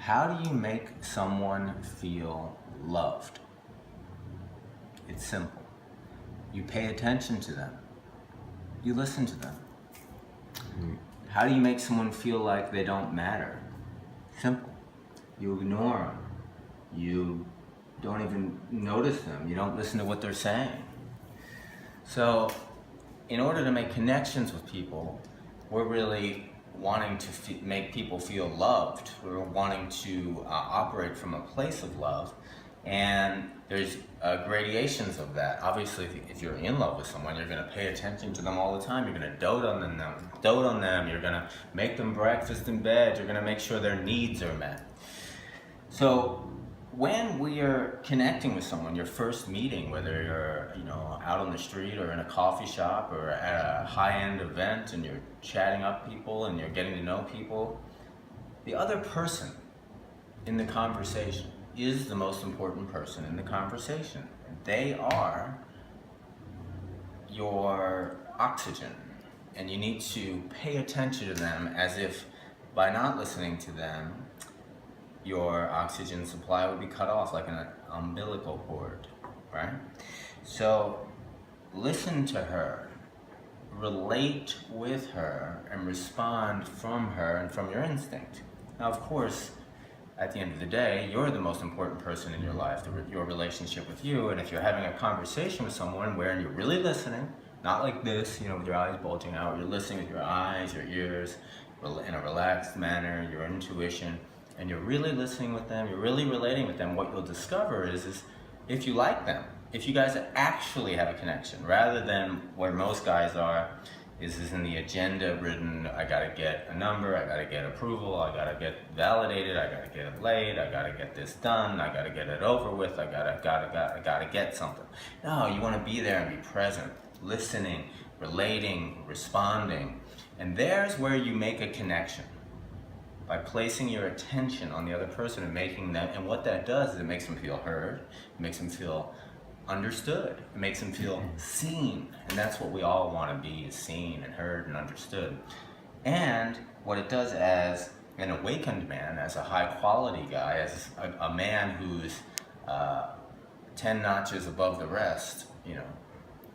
How do you make someone feel loved? It's simple. You pay attention to them. You listen to them. How do you make someone feel like they don't matter? Simple. You ignore them. You don't even notice them. You don't listen to what they're saying. So, in order to make connections with people, we're really wanting to make people feel loved. We're wanting to operate from a place of love, and there's gradations of that. Obviously, if you're in love with someone, you're going to pay attention to them all the time. You're going to dote on them. You're going to make them breakfast in bed. You're going to make sure their needs are met. So when we are connecting with someone, your first meeting, whether you're out on the street or in a coffee shop or at a high-end event, and you're chatting up people and you're getting to know people, the other person in the conversation is the most important person in the conversation. They are your oxygen, and you need to pay attention to them, as if by not listening to them, your oxygen supply would be cut off like an umbilical cord, right? So listen to her, relate with her, and respond from her and from your instinct. Now, of course, at the end of the day, you're the most important person in your life, your relationship with you. And if you're having a conversation with someone where you're really listening, not like this, with your eyes bulging out, you're listening with your eyes, your ears, in a relaxed manner, your intuition, and you're really listening with them, you're really relating with them, what you'll discover is if you like them, if you guys actually have a connection, rather than where most guys are, is in the agenda-ridden, I gotta get a number, I gotta get approval, I gotta get validated, I gotta get it laid, I gotta get this done, I gotta get it over with, I gotta get something. No, you wanna be there and be present, listening, relating, responding, and there's where you make a connection. By placing your attention on the other person and making them, and what that does is it makes them feel heard, it makes them feel understood, it makes them feel seen, and that's what we all want to be, is seen and heard and understood. And what it does as an awakened man, as a high quality guy, as a man who's 10 notches above the rest,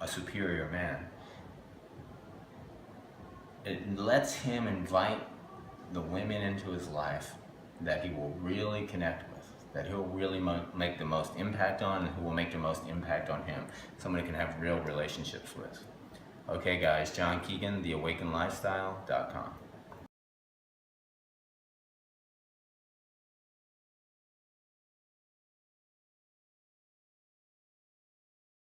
a superior man, it lets him invite the women into his life that he will really connect with, that he'll really make the most impact on, and who will make the most impact on him. Somebody can have real relationships with. Okay guys, John Keegan, theawakenedlifestyle.com.